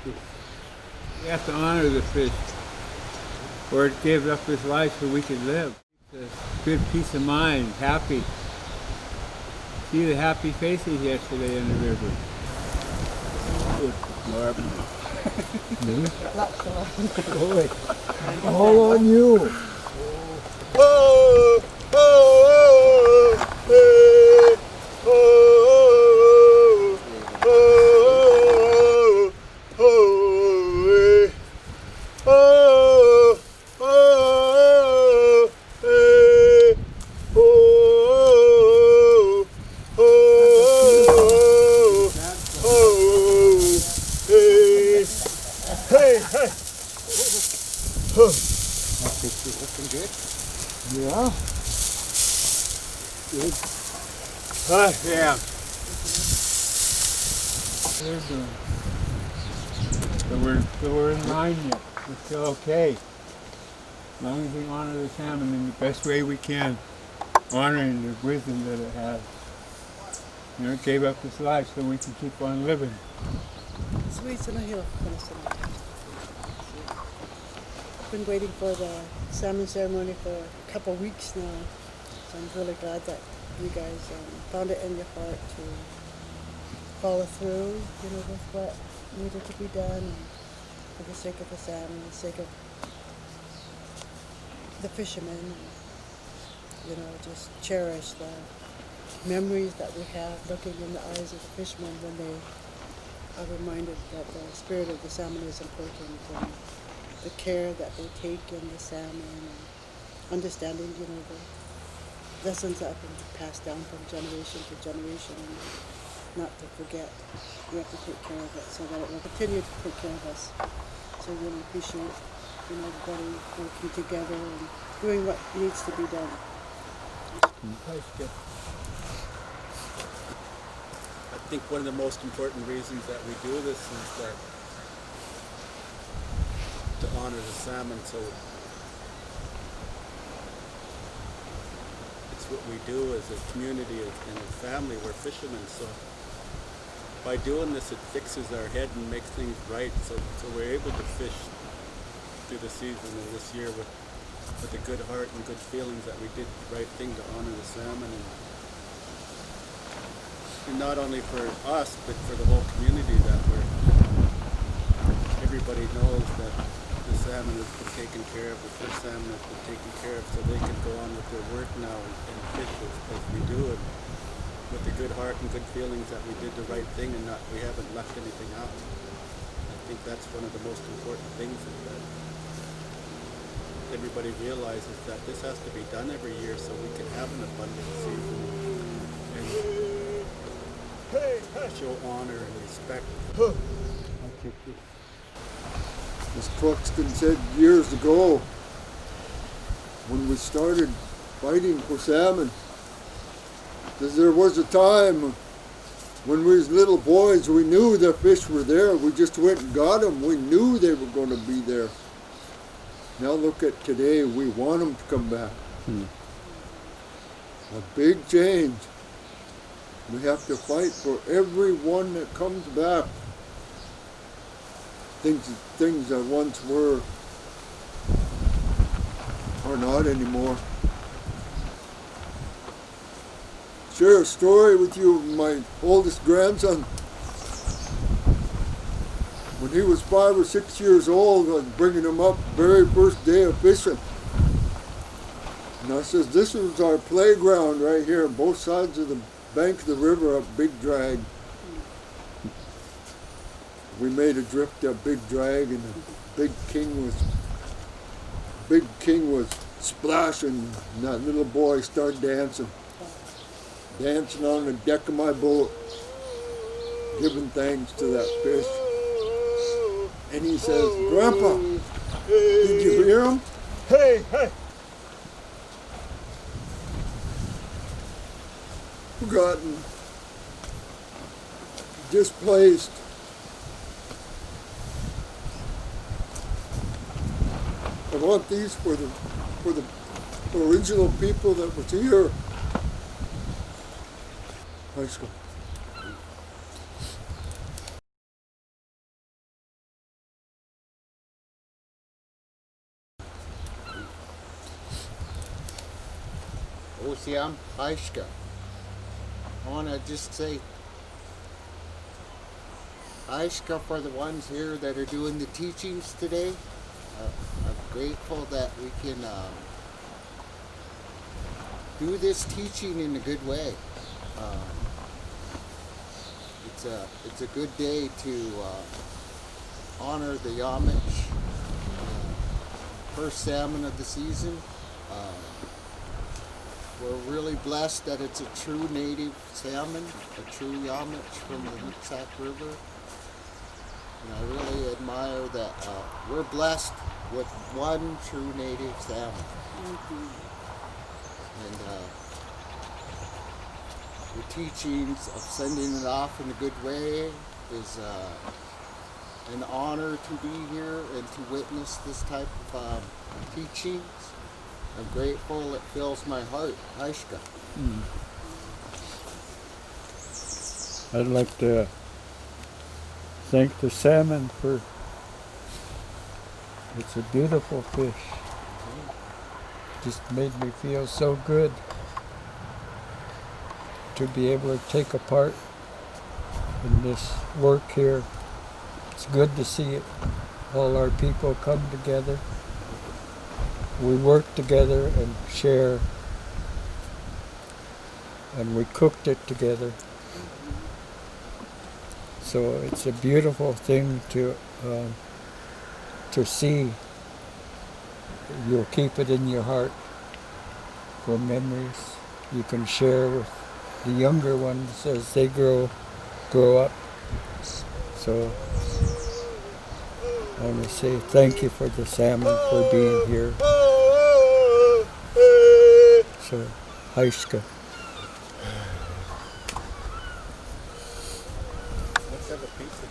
We have to honor the fish, or it gave up its life so we could live. It's a good peace of mind, happy. See the happy faces yesterday in the river. All on you. Looking good? Yeah. Good. Yeah. So we're in line yet. We're still okay. As long as we honor the salmon in the best way we can, honoring the wisdom that it has. You know, it gave up its life so we can keep on living. I've been waiting for the salmon ceremony for a couple of weeks now, so I'm really glad that you guys found it in your heart to follow through, with what needed to be done, and for the sake of the salmon, the sake of the fishermen, and, just cherish the memories that we have looking in the eyes of the fishermen when they are reminded that the spirit of the salmon is important, and the care that they take in the salmon, and understanding, the lessons that have been passed down from generation to generation, and not to forget. We have to take care of it so that it will continue to take care of us. So we really appreciate, everybody working together and doing what needs to be done. I think one of the most important reasons that we do this is that to honor the salmon. So it's what we do as a community and a family. We're fishermen, so by doing this, it fixes our head and makes things right. So we're able to fish through the season and this year with a good heart and good feelings that we did the right thing to honor the salmon, and not only for us but for the whole community, that everybody knows that the salmon has been taken care of, the fish salmon has been taken care of, so they can go on with their work now and fish as we do it with a good heart and good feelings that we did the right thing and we haven't left anything out. I think that's one of the most important things, is that everybody realizes that this has to be done every year so we can have an abundant season and show honor and respect. As Cluxton said years ago, when we started fighting for salmon, that there was a time when we was little boys, we knew the fish were there. We just went and got them. We knew they were going to be there. Now look at today, we want them to come back. A big change. We have to fight for everyone that comes back. Things that once were are not anymore. Share a story with you of my oldest grandson. When he was 5 or 6 years old, I was bringing him up very first day of fishing. And I says, this was our playground right here, both sides of the bank of the river, a big drag. We made a drift, a big drag, and the big king was splashing, and that little boy started dancing on the deck of my boat, giving thanks to that fish. And he says, Grandpa, did you hear him? Hey! Forgotten, displaced. I want these for the original people that was here. High school. Osiam Aishka. I want to just say Aishka for the ones here that are doing the teachings today. I'm grateful that we can do this teaching in a good way. It's a good day to honor the Yamich, first salmon of the season. We're really blessed that it's a true native salmon, a true Yamich from the Nooksack River. And I really admire that we're blessed with one true native salmon. And the teachings of sending it off in a good way is an honor to be here and to witness this type of teachings. I'm grateful, it fills my heart. Aishka. I'd like to thank the salmon for, it's a beautiful fish. Just made me feel so good to be able to take a part in this work here. It's good to see it. All our people come together. We work together and share, and we cooked it together. So it's a beautiful thing to see. You'll keep it in your heart for memories you can share with the younger ones as they grow up. So I want to say thank you for the salmon for being here. So, Haishka. Let's have a pizza.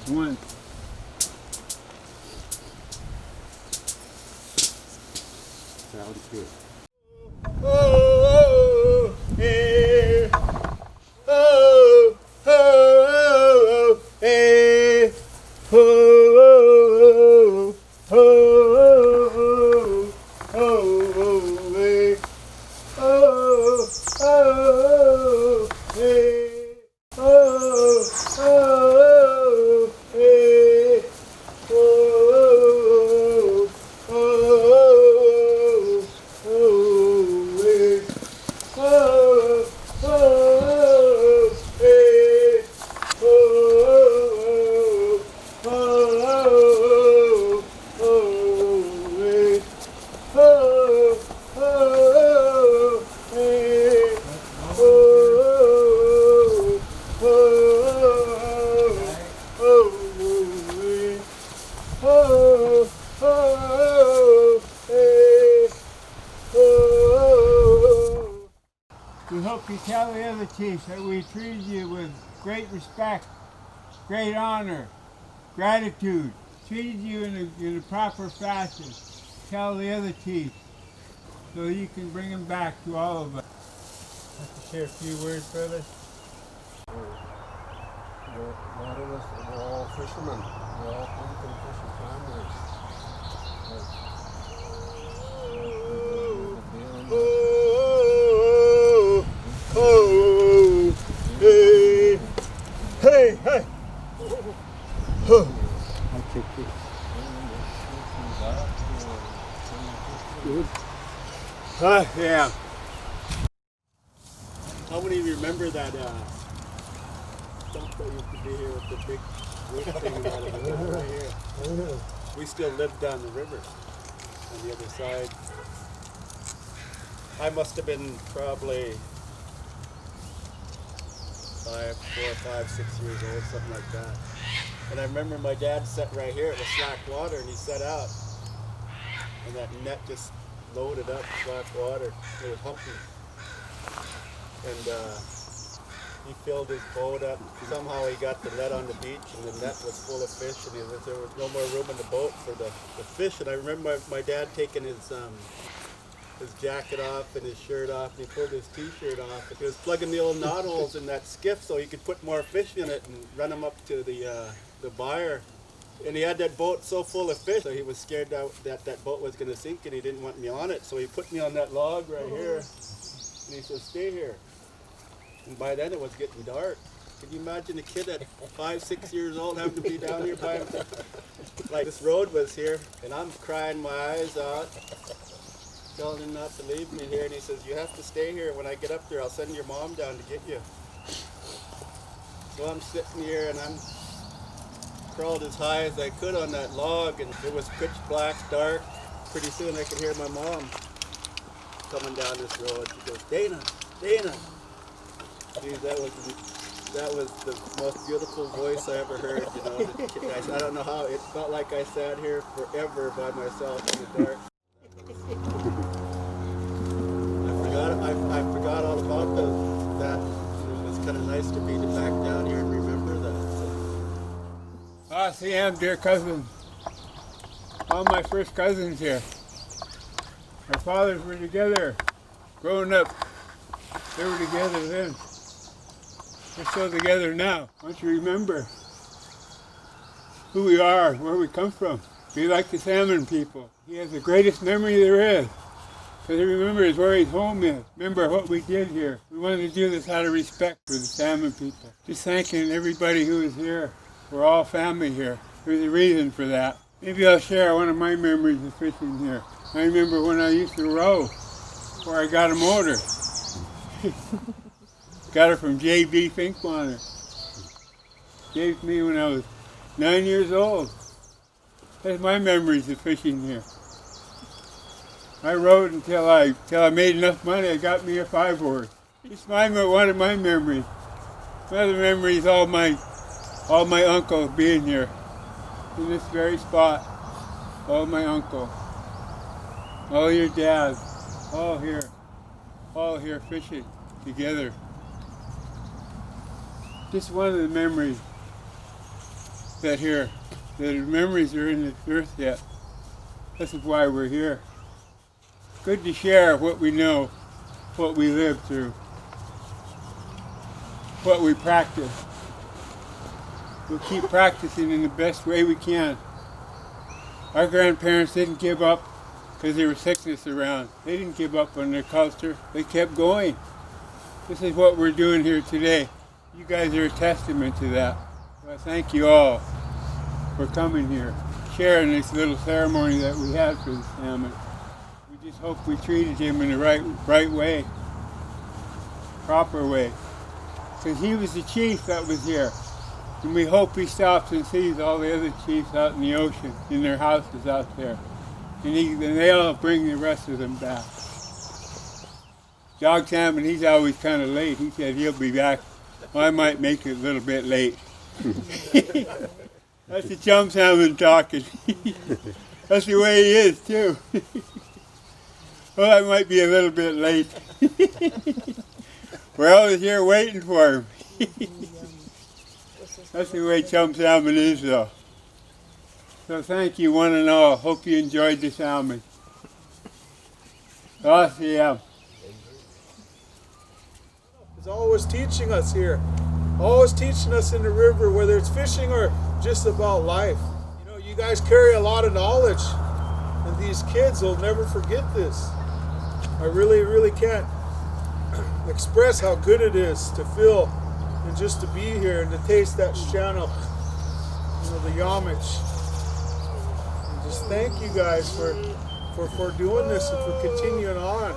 One. Sounds good. We hope you tell the other chiefs that we treated you with great respect, great honor, gratitude, treated you in a proper fashion. Tell the other chiefs so you can bring them back to all of us. Like to share a few words, brother? A lot of us are all fishermen. We all come from fishing families. Hey, hey! I'll take this. Yeah. How many of you remember that dump that used to be here with the big Roof hanging out of the river right here. We still lived down the river on the other side. I must have been probably 4, 5, 6 years old, something like that. And I remember my dad sat right here. It was slack water, and he set out, and that net just loaded up slack water. It was humping, and he filled his boat up. Somehow he got the net on the beach, and the net was full of fish, and there was no more room in the boat for the fish. And I remember my dad taking his jacket off and his shirt off, and he pulled his t-shirt off. He was plugging the old knot holes in that skiff so he could put more fish in it and run them up to the buyer. And he had that boat so full of fish, so he was scared that boat was going to sink, and he didn't want me on it. So he put me on that log right here, and he said, "Stay here." And by then it was getting dark. Can you imagine a kid at 5, 6 years old having to be down here by himself? Like, this road was here, and I'm crying my eyes out, telling him not to leave me here. And he says, "You have to stay here. When I get up there, I'll send your mom down to get you." So I'm sitting here, and I'm crawled as high as I could on that log, and it was pitch black, dark. Pretty soon I could hear my mom coming down this road. She goes, "Dana, Dana." Dude, that was the most beautiful voice I ever heard. You know, I don't know how. It felt like I sat here forever by myself in the dark. I forgot all about that. It was kind of nice to be back down here and remember that. Ah, Sam, dear cousin. All my first cousins here. Our fathers were together. Growing up, they were together then. We're still together now. Don't you remember who we are, where we come from? Be like the Salmon people. He has the greatest memory there is. Because he remembers where his home is. Remember what we did here. We wanted to do this out of respect for the Salmon people. Just thanking everybody who is here. We're all family here. There's a reason for that. Maybe I'll share one of my memories of fishing here. I remember when I used to row, where I got a motor. Got it from J.B. Finkwater. Gave it to me when I was 9 years old. That's my memories of fishing here. I rode until I made enough money. I got me a 5-oar. It's one of my memories. Another memory is all my uncles being here in this very spot. All my uncle, all your dads, all here fishing together. Just one of the memories the memories are in this earth yet. This is why we're here. Good to share what we know, what we live through, what we practice. We'll keep practicing in the best way we can. Our grandparents didn't give up because there was sickness around. They didn't give up on their culture. They kept going. This is what we're doing here today. You guys are a testament to that. So I thank you all for coming here, sharing this little ceremony that we had for the salmon. We just hope we treated him in the right way, proper way. Because he was the chief that was here. And we hope he stops and sees all the other chiefs out in the ocean, in their houses out there. And they'll bring the rest of them back. Dog Salmon, he's always kind of late. He said he'll be back. Well, I might make it a little bit late. That's the Chum Salmon talking. That's the way he is, too. Well, I might be a little bit late. We're always here waiting for him. That's the way Chum Salmon is, though. So thank you, one and all. Hope you enjoyed the salmon. Awesome. He's always teaching us here. Always teaching us in the river, whether it's fishing or just about life. You know, you guys carry a lot of knowledge, and these kids will never forget this. I really, really can't express how good it is to feel and just to be here and to taste that channel, you know, the yamich. And just thank you guys for doing this and for continuing on.